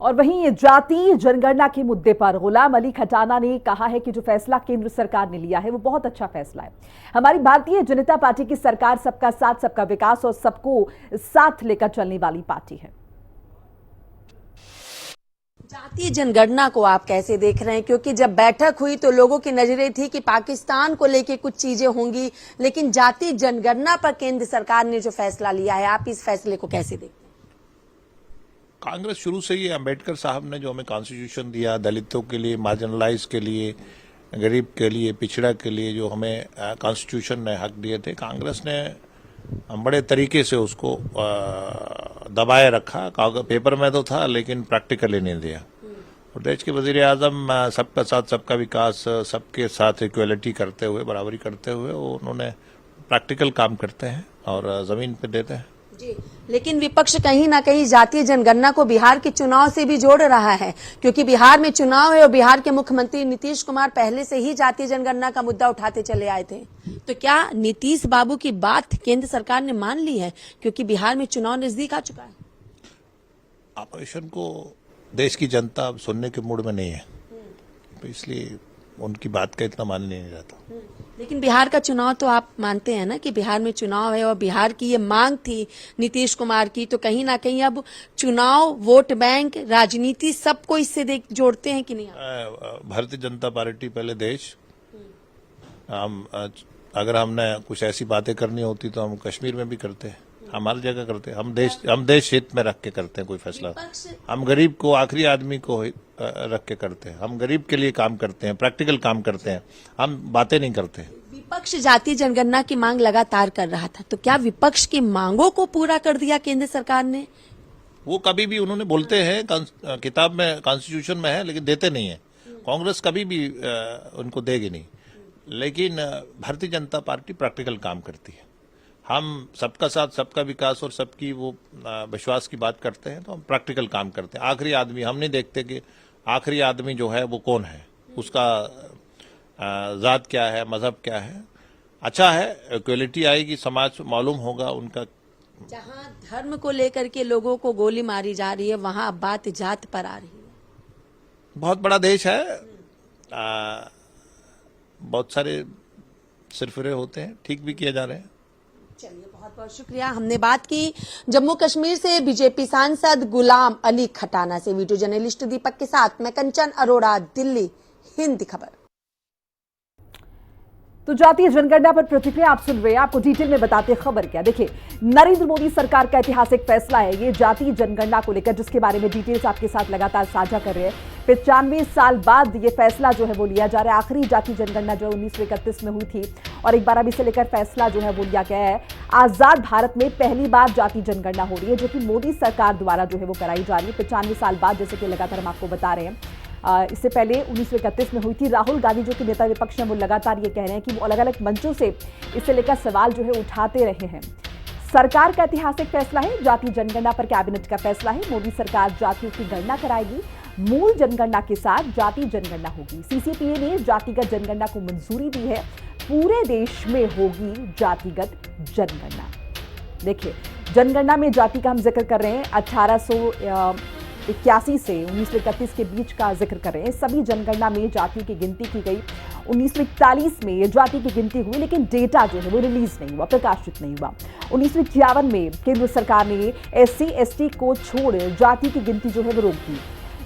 और वहीं जाति जनगणना के मुद्दे पर गुलाम अली खटाना ने कहा है कि जो फैसला केंद्र सरकार ने लिया है वो बहुत अच्छा फैसला है। हमारी भारतीय जनता पार्टी की सरकार सबका साथ, सबका विकास और सबको साथ लेकर चलने वाली पार्टी है। जातीय जनगणना को आप कैसे देख रहे हैं? क्योंकि जब बैठक हुई तो लोगों की नजरें थी कि पाकिस्तान को लेके कुछ चीजें होंगी, लेकिन जातीय जनगणना पर केंद्र सरकार ने जो फैसला लिया है, आप इस फैसले को कैसे देखते हैं? कांग्रेस शुरू से ही अंबेडकर साहब ने जो हमें कॉन्स्टिट्यूशन दिया, दलितों के लिए, मार्जिनलाइज के लिए, गरीब के लिए, पिछड़ा के लिए जो हमें कॉन्स्टिट्यूशन ने हक दिए थे, कांग्रेस ने बड़े तरीके से उसको दबाए रखा। पेपर में तो था लेकिन प्रैक्टिकली नहीं दिया। और देश के वजीर आजम सबका साथ, सबका विकास, सबके साथ इक्वलिटी करते हुए, बराबरी करते हुए उन्होंने प्रैक्टिकल काम करते हैं और जमीन पे देते हैं। जी, लेकिन विपक्ष कहीं ना कहीं जातीय जनगणना को बिहार के चुनाव से भी जोड़ रहा है, क्योंकि बिहार में चुनाव है और बिहार के मुख्यमंत्री नीतीश कुमार पहले से ही जातीय जनगणना का मुद्दा उठाते चले आए थे। तो क्या नीतीश बाबू की बात केंद्र सरकार ने मान ली है, क्योंकि बिहार में चुनाव नजदीक आ चुका है? ऑपरेशन को देश की जनता अब सुनने के मूड में नहीं है, तो इसलिए उनकी बात का इतना मान नहीं जाता। लेकिन बिहार का चुनाव तो आप मानते हैं ना कि बिहार में चुनाव है और बिहार की ये मांग थी नीतीश कुमार की, तो कहीं ना कहीं अब चुनाव, वोट बैंक, राजनीति सबको इससे जोड़ते हैं कि नहीं? भारतीय जनता पार्टी पहले देश, हम अगर हमने कुछ ऐसी बातें करनी होती तो हम कश्मीर में भी करते हैं, हमारी जगह करते हैं। हम देश हित में रख के करते हैं कोई फैसला। हम गरीब को, आखिरी आदमी को रख के करते हैं। हम गरीब के लिए काम करते हैं, प्रैक्टिकल काम करते हैं, हम बातें नहीं करते। विपक्ष जातीय जनगणना की मांग लगातार कर रहा था, तो क्या विपक्ष की मांगों को पूरा कर दिया केंद्र सरकार ने? वो कभी भी उन्होंने बोलते हैं, किताब में, कॉन्स्टिट्यूशन में है, लेकिन देते नहीं है। कांग्रेस कभी भी उनको देगी नहीं। लेकिन भारतीय जनता पार्टी प्रैक्टिकल काम करती है। हम सबका साथ, सबका विकास और सबकी वो विश्वास की बात करते हैं, तो हम प्रैक्टिकल काम करते हैं। आखिरी आदमी हम नहीं देखते कि आखिरी आदमी जो है वो कौन है, उसका जात क्या है, मजहब क्या है। अच्छा है, इक्वलिटी आएगी, समाज मालूम होगा उनका। जहां धर्म को लेकर के लोगों को गोली मारी जा रही है, वहां अब बात जात पर आ रही है। बहुत बड़ा देश है, बहुत सारे सिरफिरे होते हैं, ठीक भी किए जा रहे हैं। चलिए, बहुत बहुत शुक्रिया। हमने बात की जम्मू कश्मीर से बीजेपी सांसद गुलाम अली खटाना से। वीडियो जर्नलिस्ट दीपक के साथ मैं कंचन अरोड़ा, दिल्ली, हिंद खबर। तो जातीय जनगणना पर प्रतिक्रिया आप सुन रहे हैं, आपको डिटेल में बताते खबर क्या। देखिए, नरेंद्र मोदी सरकार का ऐतिहासिक फैसला है ये जातीय जनगणना को लेकर, जिसके बारे में डिटेल्स आपके साथ लगातार साझा कर रहे हैं। 95 साल बाद ये फैसला जो है वो लिया जा रहा है। आखिरी जातीय जनगणना जो 1931 में हुई थी और एक बार अभी से लेकर फैसला जो है वो लिया गया है। आजाद भारत में पहली बार जातीय जनगणना हो रही है, जो कि मोदी सरकार द्वारा जो है वो कराई जा रही है 95 साल बाद, जैसे कि लगातार हम आपको बता रहे हैं। इससे पहले 1931 में हुई थी। राहुल गांधी जो कि नेता विपक्ष हैं, वो लगातार ये कह रहे हैं कि वो अलग अलग मंचों से इससे लेकर सवाल जो है उठाते रहे हैं। सरकार का ऐतिहासिक फैसला है, जातीय जनगणना पर कैबिनेट का फैसला है। मोदी सरकार जातियों की गणना कराएगी, मूल जनगणना के साथ जातीय जनगणना होगी। सीसीपीए ने जातिगत जनगणना को मंजूरी दी है। पूरे देश में होगी जातिगत जनगणना। देखिए, जनगणना में जाति का हम जिक्र कर रहे हैं, 1881 से 1931 के बीच का जिक्र कर रहे हैं। सभी जनगणना में जातियों की गिनती की गई। 1941 में जाति की गिनती हुई, लेकिन डेटा जो है वो रिलीज नहीं हुआ, प्रकाशित नहीं हुआ। 1951 में केंद्र सरकार ने SC/ST को छोड़ जाति की गिनती जो है वो रोक दी।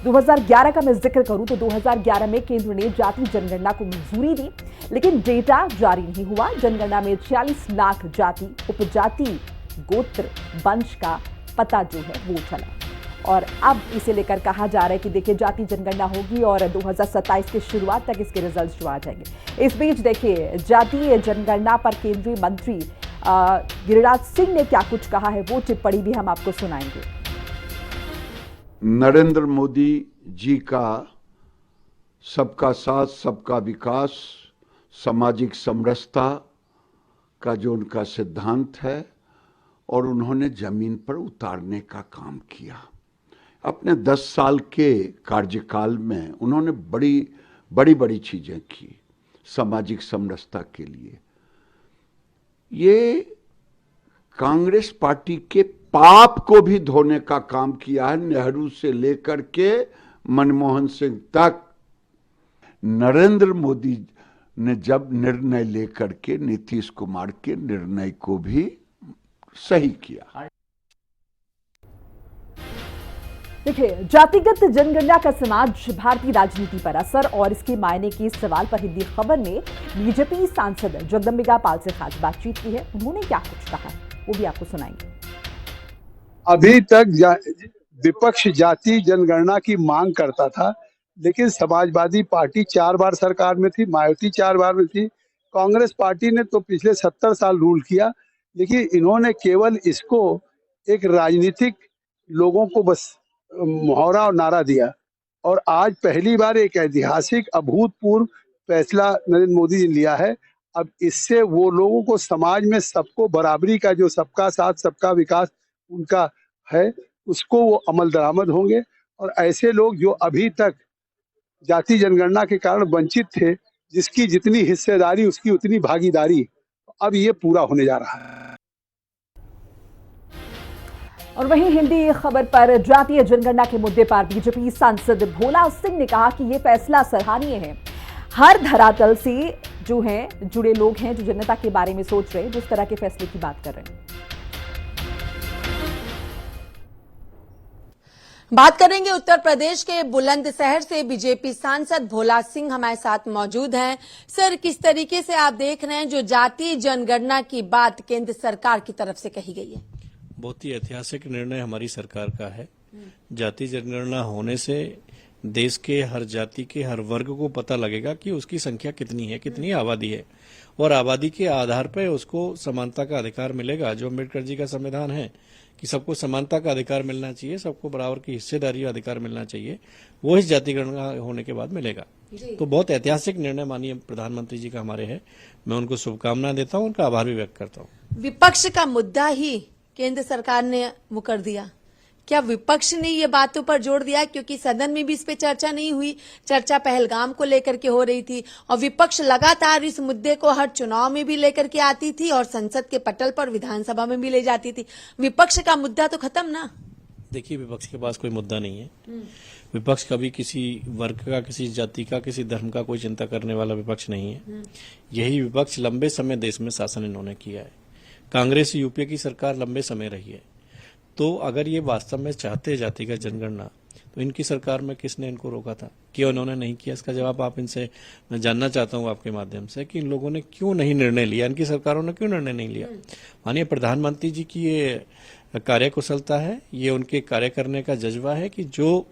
2011 का मैं जिक्र करूं तो 2011 में केंद्र ने जाति जनगणना को मंजूरी दी, लेकिन डेटा जारी नहीं हुआ। जनगणना में 46 लाख जाति, उपजाति, गोत्र, वंश का पता जो है वो चला। और अब इसे लेकर कहा जा रहा है कि देखिए, जाति जनगणना होगी और 2027 की शुरुआत तक इसके रिजल्ट्स जो आ जाएंगे। इस बीच देखिए, जातीय जनगणना पर केंद्रीय मंत्री गिरिराज सिंह ने क्या कुछ कहा है, वो टिप्पणी भी हम आपको सुनाएंगे। नरेंद्र मोदी जी का सबका साथ, सबका विकास, सामाजिक समरसता का जो उनका सिद्धांत है, और उन्होंने जमीन पर उतारने का काम किया। अपने 10 साल के कार्यकाल में उन्होंने बड़ी बड़ी चीजें की सामाजिक समरसता के लिए। ये कांग्रेस पार्टी के पाप को भी धोने का काम किया है। नेहरू से लेकर के मनमोहन सिंह तक नरेंद्र मोदी ने जब निर्णय लेकर के नीतीश कुमार के निर्णय को भी सही किया। देखिए, जातिगत जनगणना का समाज भारतीय राजनीति पर असर और इसके मायने के सवाल पर हिंदी खबर ने बीजेपी सांसद जगदम्बिका पाल से खास बातचीत की है। उन्होंने क्या कुछ कहा वो भी आपको सुनाएंगे। अभी तक विपक्ष जाति जनगणना की मांग करता था, लेकिन समाजवादी पार्टी 4 बार सरकार में थी, मायावती 4 बार में थी, कांग्रेस पार्टी ने तो पिछले 70 साल रूल किया, लेकिन इन्होंने केवल इसको एक राजनीतिक लोगों को बस मुहावरा और नारा दिया। और आज पहली बार एक ऐतिहासिक अभूतपूर्व फैसला नरेंद्र मोदी जी ने लिया है। अब इससे वो लोगों को समाज में सबको बराबरी का, जो सबका साथ सबका विकास उनका है, उसको वो अमल दरामद होंगे। और ऐसे लोग जो अभी तक जाति जनगणना के कारण वंचित थे, जिसकी जितनी हिस्सेदारी उसकी उतनी भागीदारी, अब ये पूरा होने जा रहा है। और वहीं हिंदी खबर पर जातीय जनगणना के मुद्दे पर बीजेपी सांसद भोला सिंह ने कहा कि यह फैसला सराहनीय है। हर धरातल से जो हैं जुड़े लोग हैं, जो जनता के बारे में सोच रहे हैं, जिस तरह के फैसले की बात कर रहे हैं। बात करेंगे उत्तर प्रदेश के बुलंदशहर से। बीजेपी सांसद भोला सिंह हमारे साथ मौजूद हैं। सर, किस तरीके से आप देख रहे हैं जो जातीय जनगणना की बात केंद्र सरकार की तरफ से कही गई है? बहुत ही ऐतिहासिक निर्णय हमारी सरकार का है। जाति जनगणना होने से देश के हर जाति के हर वर्ग को पता लगेगा कि उसकी संख्या कितनी है, कितनी आबादी है, और आबादी के आधार पर उसको समानता का अधिकार मिलेगा। जो अम्बेडकर जी का संविधान है कि सबको समानता का अधिकार मिलना चाहिए, सबको बराबर की हिस्सेदारी का अधिकार मिलना चाहिए, वो इस जाति गणना होने के बाद मिलेगा। तो बहुत ऐतिहासिक निर्णय माननीय प्रधानमंत्री जी का हमारे है। मैं उनको शुभकामनाएं देता हूं, उनका आभार भी व्यक्त करता हूं। विपक्ष का मुद्दा ही केंद्र सरकार ने मुकर दिया। क्या विपक्ष ने ये बातों पर जोर दिया? क्योंकि सदन में भी इस पे चर्चा नहीं हुई। चर्चा पहलगाम को लेकर के हो रही थी और विपक्ष लगातार इस मुद्दे को हर चुनाव में भी लेकर के आती थी और संसद के पटल पर विधानसभा में भी ले जाती थी। विपक्ष का मुद्दा तो खत्म ना। देखिए, विपक्ष के पास कोई मुद्दा नहीं है। विपक्ष कभी किसी वर्ग का, किसी जाति का, किसी धर्म का कोई चिंता करने वाला विपक्ष नहीं है। यही विपक्ष लंबे समय देश में शासन इन्होंने किया है। कांग्रेस यूपीए की सरकार लंबे समय रही है। तो अगर ये वास्तव में चाहते जातिगत जनगणना, तो इनकी सरकार में किसने इनको रोका था? क्यों इन्होंने नहीं किया? इसका जवाब आप इनसे मैं जानना चाहता हूं आपके माध्यम से कि इन लोगों ने क्यों नहीं निर्णय लिया, इनकी सरकारों ने क्यों निर्णय नहीं लिया। माननीय प्रधानमंत्री जी की ये कार्यकुशलता है, ये उनके कार्य करने का जज्बा है कि जो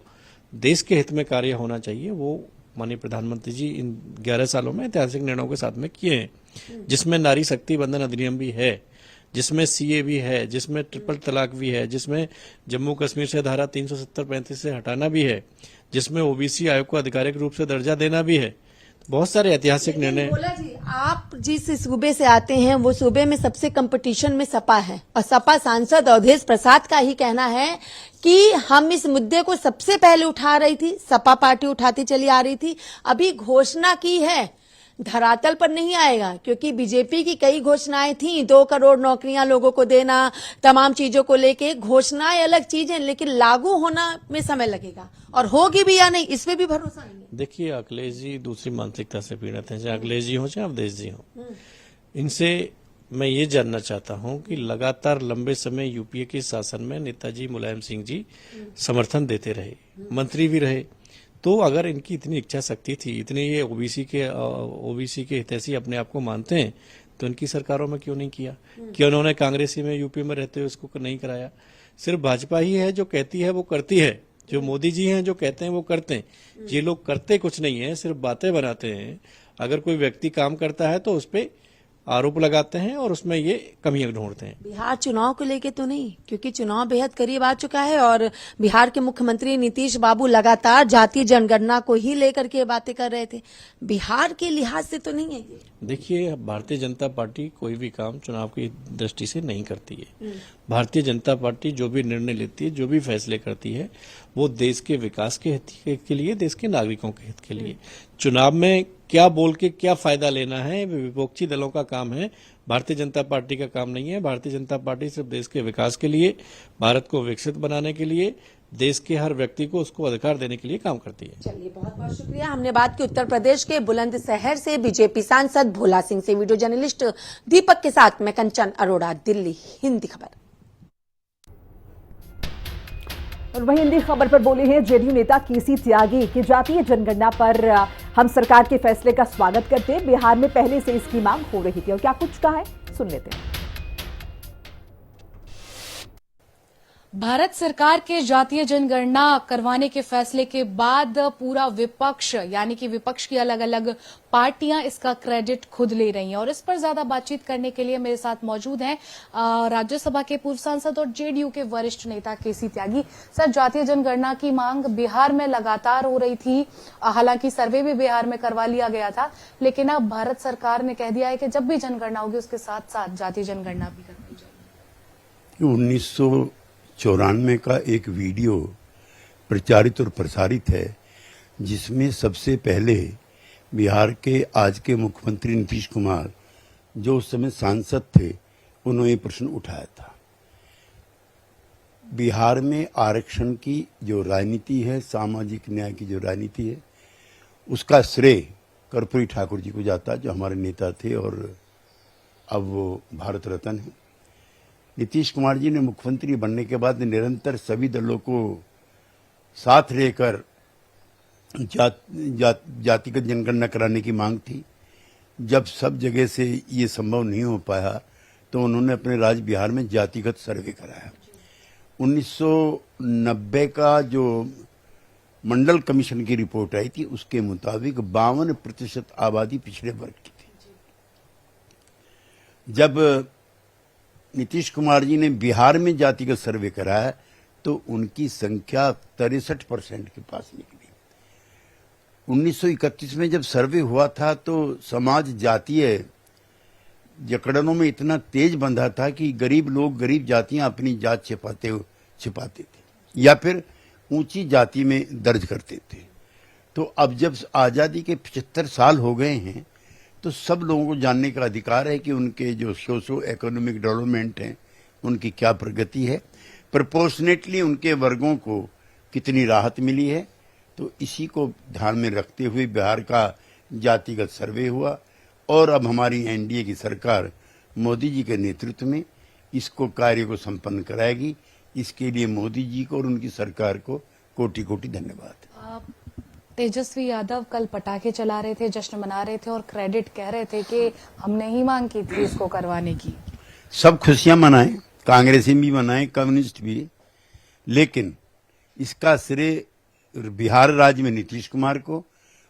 देश के हित में कार्य होना चाहिए वो माननीय प्रधानमंत्री जी इन 11 सालों में ऐतिहासिक निर्णयों के साथ में किए हैं, जिसमें नारी शक्ति बंधन अधिनियम भी है, जिसमें सीए भी है, जिसमें ट्रिपल तलाक भी है, जिसमें जम्मू कश्मीर से धारा 370-35 से हटाना भी है, जिसमें ओबीसी आयोग को आधिकारिक रूप से दर्जा देना भी है। बहुत सारे ऐतिहासिक निर्णय। भोला जी, आप जिस सूबे से आते हैं वो सूबे में सबसे कंपटीशन में सपा है और सपा सांसद अवधेश प्रसाद का ही कहना है कि हम इस मुद्दे को सबसे पहले उठा रही थी, सपा पार्टी उठाती चली आ रही थी। अभी घोषणा की है, धरातल पर नहीं आएगा, क्योंकि बीजेपी की कई घोषणाएं थी, 2 करोड़ नौकरियां लोगों को देना, तमाम चीजों को लेके घोषणाएं अलग चीजें, लेकिन लागू होना में समय लगेगा और होगी भी या नहीं इस पे भी भरोसा नहीं। देखिए, अखिलेश जी दूसरी मानसिकता से पीड़ित हैं, चाहे अखिलेश जी हो चाहे अवधेश जी हो। इनसे मैं ये जानना चाहता हूं कि लगातार लंबे समय यूपीए के शासन में नेताजी मुलायम सिंह जी समर्थन देते रहे, मंत्री भी रहे। तो अगर इनकी इतनी इच्छा शक्ति थी, इतने ये ओबीसी के हितैषी अपने आप को मानते हैं, तो इनकी सरकारों में क्यों नहीं किया? क्यों उन्होंने कांग्रेसी में यूपी में रहते हुए उसको नहीं कराया? सिर्फ भाजपा ही है जो कहती है वो करती है, जो मोदी जी हैं जो कहते हैं वो करते हैं। ये लोग करते कुछ नहीं है, सिर्फ बातें बनाते हैं। अगर कोई व्यक्ति काम करता है तो उस पर आरोप लगाते हैं और उसमें ये कमियां ढूंढते हैं। बिहार चुनाव को लेके तो नहीं, क्योंकि चुनाव बेहद करीब आ चुका है और बिहार के मुख्यमंत्री नीतीश बाबू लगातार जातीय जनगणना को ही लेकर के बातें कर रहे थे। बिहार के लिहाज से तो नहीं है ये। देखिए, भारतीय जनता पार्टी कोई भी काम चुनाव की दृष्टि से नहीं करती है। भारतीय जनता पार्टी जो भी निर्णय लेती है, जो भी फैसले करती है, वो देश के विकास के हित के लिए, देश के नागरिकों के हित के लिए। चुनाव में क्या बोल के क्या फायदा लेना है, विपक्षी दलों का काम है, भारतीय जनता पार्टी का काम नहीं है। भारतीय जनता पार्टी सिर्फ देश के विकास के लिए, भारत को विकसित बनाने के लिए, देश के हर व्यक्ति को उसको अधिकार देने के लिए काम करती है। चलिए, बहुत बहुत शुक्रिया। हमने बात की उत्तर प्रदेश के बुलंदशहर से बीजेपी सांसद भोला सिंह से। वीडियो जर्नलिस्ट दीपक के साथ मैं कंचन अरोड़ा, दिल्ली, हिंदी खबर। और वहीं हिंदी खबर पर बोले हैं जेडीयू नेता केसी त्यागी कि जातीय जनगणना पर हम सरकार के फैसले का स्वागत करते हैं। बिहार में पहले से इसकी मांग हो रही थी और क्या कुछ कहा है, सुन लेते हैं। भारत सरकार के जातीय जनगणना करवाने के फैसले के बाद पूरा विपक्ष यानी कि विपक्ष की अलग अलग पार्टियां इसका क्रेडिट खुद ले रही हैं और इस पर ज्यादा बातचीत करने के लिए मेरे साथ मौजूद हैं राज्यसभा के पूर्व सांसद और जेडीयू के वरिष्ठ नेता केसी त्यागी। सर, जातीय जनगणना की मांग बिहार में लगातार हो रही थी, हालांकि सर्वे भी बिहार में करवा लिया गया था, लेकिन अब भारत सरकार ने कह दिया है कि जब भी जनगणना होगी उसके साथ साथ जातीय जनगणना भी करवाई जाएगी। 1994 का एक वीडियो प्रचारित और प्रसारित है जिसमें सबसे पहले बिहार के आज के मुख्यमंत्री नीतीश कुमार, जो उस समय सांसद थे, उन्होंने प्रश्न उठाया था। बिहार में आरक्षण की जो राजनीति है, सामाजिक न्याय की जो राजनीति है, उसका श्रेय कर्पूरी ठाकुर जी को जाता, जो हमारे नेता थे और अब वो भारत रत्न हैं। नीतीश कुमार जी ने मुख्यमंत्री बनने के बाद निरंतर सभी दलों को साथ लेकर जातिगत जनगणना कराने की मांग थी। जब सब जगह से ये संभव नहीं हो पाया तो उन्होंने अपने राज्य बिहार में जातिगत सर्वे कराया। 1990 का जो मंडल कमीशन की रिपोर्ट आई थी उसके मुताबिक 52% आबादी पिछड़े वर्ग की थी। जब नीतीश कुमार जी ने बिहार में जातिगत सर्वे कराया तो उनकी संख्या 63% के पास निकली। 1931 में जब सर्वे हुआ था तो समाज जातीय जकड़नों में इतना तेज बंधा था कि गरीब लोग, गरीब जातियां अपनी जात छिपाते थे या फिर ऊंची जाति में दर्ज करते थे। तो अब जब आजादी के 75 साल हो गए हैं तो सब लोगों को जानने का अधिकार है कि उनके जो सोशो इकोनॉमिक डेवलपमेंट है उनकी क्या प्रगति है, प्रोपोर्शनेटली उनके वर्गों को कितनी राहत मिली है। तो इसी को ध्यान में रखते हुए बिहार का जातिगत सर्वे हुआ और अब हमारी एनडीए की सरकार मोदी जी के नेतृत्व में इसको कार्य को संपन्न कराएगी। इसके लिए मोदी जी को और उनकी सरकार को कोटि कोटि धन्यवाद। तेजस्वी यादव कल पटाखे चला रहे थे, जश्न मना रहे थे और क्रेडिट कह रहे थे कि हमने ही मांग की थी इसको करवाने की। सब खुशियां मनाएं, कांग्रेसी भी मनाएं, कम्युनिस्ट भी, लेकिन इसका श्रेय बिहार राज्य में नीतीश कुमार को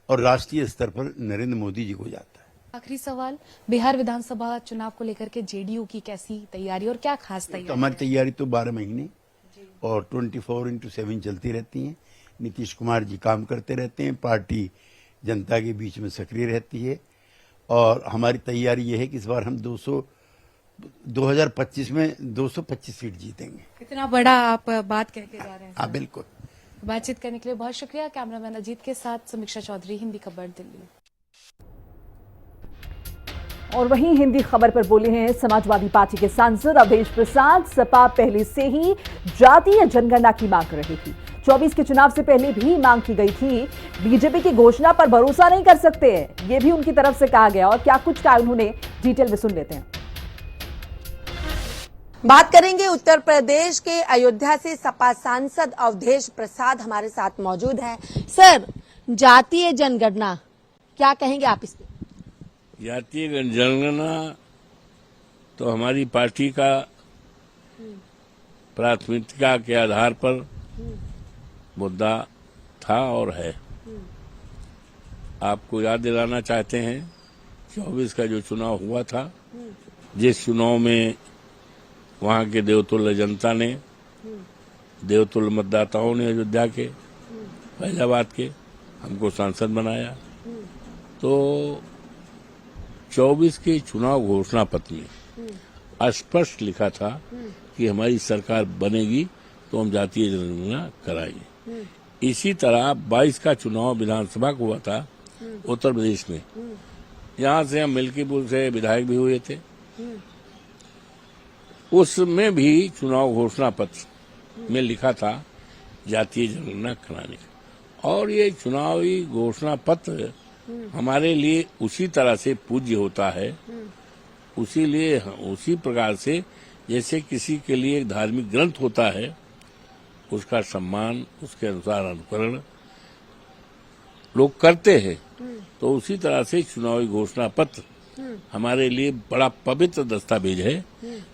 और राष्ट्रीय स्तर पर नरेंद्र मोदी जी को जाता है। आखिरी सवाल, बिहार विधानसभा चुनाव को लेकर के जेडीयू की कैसी तैयारी और क्या खास तैयारी? तो हमारी तैयारी तो 12 महीने और 24/7 चलती रहती है। नीतीश कुमार जी काम करते रहते हैं, पार्टी जनता के बीच में सक्रिय रहती है और हमारी तैयारी ये है कि इस बार हम 2025 में 225 सीट जीतेंगे। कितना बड़ा आप बात कह के जा रहे हैं। हाँ बिल्कुल। बातचीत करने के लिए बहुत शुक्रिया। कैमरामैन अजीत के साथ समीक्षा चौधरी, हिंदी खबर, दिल्ली। और वहीं हिंदी खबर पर बोले हैं समाजवादी पार्टी के सांसद अवधेश प्रसाद। सपा पहले से ही जातीय जनगणना की मांग कर रही थी। 24 के चुनाव से पहले भी मांग की गई थी। बीजेपी की घोषणा पर भरोसा नहीं कर सकते हैं, ये भी उनकी तरफ से कहा गया और क्या कुछ कहा उन्होंने, डिटेल में सुन लेते हैं। बात करेंगे उत्तर प्रदेश के अयोध्या से। सपा सांसद अवधेश प्रसाद हमारे साथ मौजूद हैं। सर, जातीय जनगणना क्या कहेंगे आप इस पे? जातीय जनगणना तो हमारी पार्टी का प्राथमिकता के आधार पर मुद्दा था और है। आपको याद दिलाना चाहते हैं 24 का जो चुनाव हुआ था, जिस चुनाव में वहां के देवतुल्य जनता ने, देवतुल्य मतदाताओं ने अयोध्या के, फैजाबाद के हमको सांसद बनाया। तो 24 के चुनाव घोषणा पत्र में स्पष्ट लिखा था कि हमारी सरकार बनेगी तो हम जातीय जनगणना कराएंगे। इसी तरह 22 का चुनाव विधानसभा को हुआ था उत्तर प्रदेश में। यहाँ से हम मिल्कीपुर से विधायक भी हुए थे। उसमें भी चुनाव घोषणा पत्र में लिखा था जातीय जनगणना कराने का, और ये चुनावी घोषणा पत्र हमारे लिए उसी तरह से पूज्य होता है, उसी प्रकार से जैसे किसी के लिए एक धार्मिक ग्रंथ होता है, उसका सम्मान, उसके अनुसार अनुकरण लोग करते हैं। तो उसी तरह से चुनावी घोषणा पत्र हमारे लिए बड़ा पवित्र दस्तावेज है।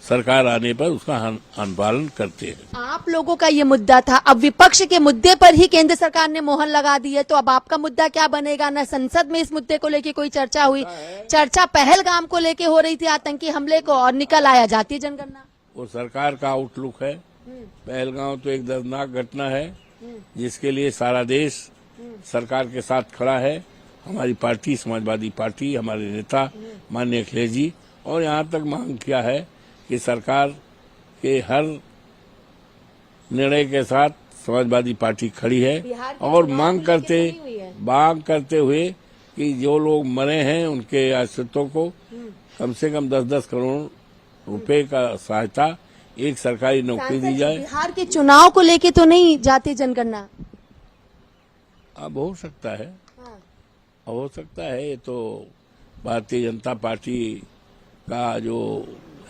सरकार आने पर उसका अनुपालन करते हैं। आप लोगों का ये मुद्दा था, अब विपक्ष के मुद्दे पर ही केंद्र सरकार ने मोहर लगा दी है, तो अब आपका मुद्दा क्या बनेगा? न संसद में इस मुद्दे को लेके कोई चर्चा हुई। चर्चा पहलगाम को लेके हो रही थी, आतंकी हमले को, और निकल आया जातीय जनगणना। वो सरकार का आउटलुक है। पहलगाम तो एक दर्दनाक घटना है जिसके लिए सारा देश सरकार के साथ खड़ा है। हमारी पार्टी, समाजवादी पार्टी, हमारे नेता माननीय अखिलेश जी, और यहाँ तक मांग किया है कि सरकार के हर निर्णय के साथ समाजवादी पार्टी खड़ी है, और मांग करते हुए कि जो लोग मरे हैं उनके आश्रितों को कम से कम 10-10 करोड़ रुपए का सहायता, एक सरकारी नौकरी दी जाए। बिहार के चुनाव को लेके तो नहीं जातीय जनगणना? अब हो सकता है, हो सकता है। ये तो भारतीय जनता पार्टी का जो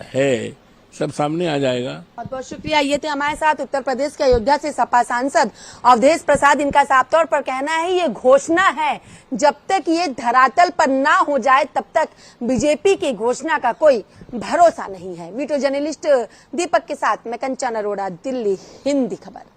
है सब सामने आ जाएगा। बहुत बहुत शुक्रिया। ये थे हमारे साथ उत्तर प्रदेश के अयोध्या से सपा सांसद अवधेश प्रसाद। इनका साफ तौर पर कहना है ये घोषणा है, जब तक ये धरातल पर ना हो जाए तब तक बीजेपी की घोषणा का कोई भरोसा नहीं है। वीडियो जर्नलिस्ट दीपक के साथ मैं कंचन अरोड़ा, दिल्ली, हिंदी खबर।